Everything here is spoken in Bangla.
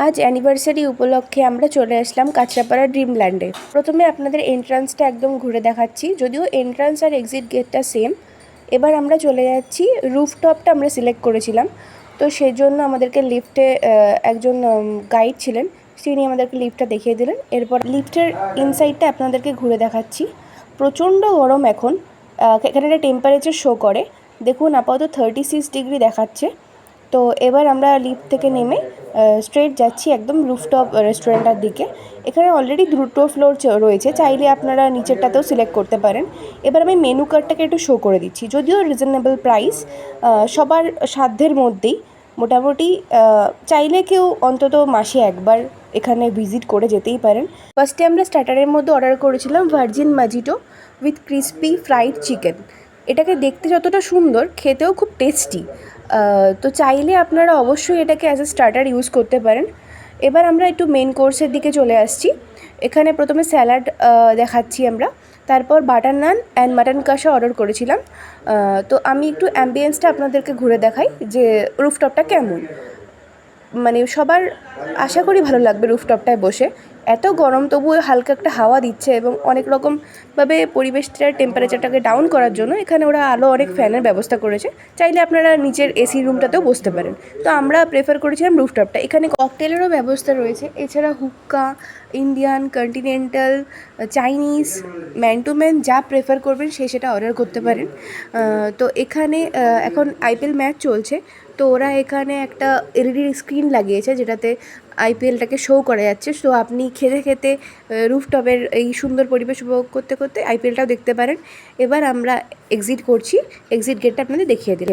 আজ অ্যানিভার্সারি উপলক্ষে আমরা চলে আসলাম কাঁচরাপাড়া ড্রিমল্যান্ডে। প্রথমে আপনাদের এন্ট্রান্সটা একদম ঘুরে দেখাচ্ছি, যদিও এন্ট্রান্স আর এক্সিট গেটটা সেম। এবার আমরা চলে যাচ্ছি, রুফটপটা আমরা সিলেক্ট করেছিলাম, তো সেই জন্য আমাদেরকে লিফটে একজন গাইড ছিলেন, তিনি আমাদেরকে লিফটটা দেখিয়ে দিলেন। এরপর লিফটের ইনসাইডটা আপনাদেরকে ঘুরে দেখাচ্ছি। প্রচণ্ড গরম এখন, এখানে একটা টেম্পারেচার শো করে, দেখুন আপাতত 36 ডিগ্রি দেখাচ্ছে। তো এবার আমরা লিফট থেকে নেমে স্ট্রেট যাচ্ছি একদম রুফটপ রেস্টুরেন্টের দিকে। এখানে অলরেডি দুটো ফ্লোর রয়েছে, চাইলে আপনারা নিচেরটাতেও সিলেক্ট করতে পারেন। এবার আমি মেনু কার্ডটাকে একটু শো করে দিচ্ছি, যদিও রিজনেবল প্রাইস, সবার সাধ্যের মধ্যেই মোটামুটি। চাইলে কেউ অন্তত মাসে একবার এখানে ভিজিট করে যেতেই পারেন। ফার্স্টে আমরা স্টার্টারের মধ্যে অর্ডার করেছিলাম virgin mojito with crispy fried chicken. এটাকে দেখতে যতটা সুন্দর, খেতেও খুব টেস্টি। তো চাইলে আপনারা অবশ্যই এটাকে অ্যাজ এ স্টার্টার ইউজ করতে পারেন। এবার আমরা একটু মেন কোর্সের দিকে চলে আসছি। এখানে প্রথমে স্যালাড দেখাচ্ছি আমরা, তারপর বাটার নান অ্যান্ড মাটন কষা অর্ডার করেছিলাম। তো আমি একটু অ্যাম্বিয়েন্সটা আপনাদেরকে ঘুরে দেখাই যে রুফটপটা কেমন। মানে সবার আশা করি ভালো লাগবে রুফটপটায় বসে। এত গরম তবুও হালকা একটা হাওয়া দিচ্ছে, এবং অনেক রকমভাবে পরিবেশটার টেম্পারেচারটাকে ডাউন করার জন্য এখানে ওরা অনেক ফ্যানের ব্যবস্থা করেছে। চাইলে আপনারা নিচের এসি রুমটাতেও বসতে পারেন। তো আমরা প্রেফার করেছিলাম রুফটপটা। এখানে ককটেলেরও ব্যবস্থা রয়েছে, এছাড়া hookah, Indian, continental, Chinese, man to man যা প্রেফার করবেন সেটা অর্ডার করতে পারেন। তো এখানে এখন আইপিএল ম্যাচ চলছে, তো ওরা এখানে একটা এলইডি স্ক্রিন লাগিয়েছে যেটাতে আইপিএলটাকে শো করা যাচ্ছে। সো আপনি খেতে খেতে রুফটপের এই সুন্দর পরিবেশ উপভোগ করতে করতে আইপিএলটাও দেখতে পারেন। এবার আমরা এক্সিট করছি, এক্সিট গেটটা আপনাদের দেখিয়ে দিলাম।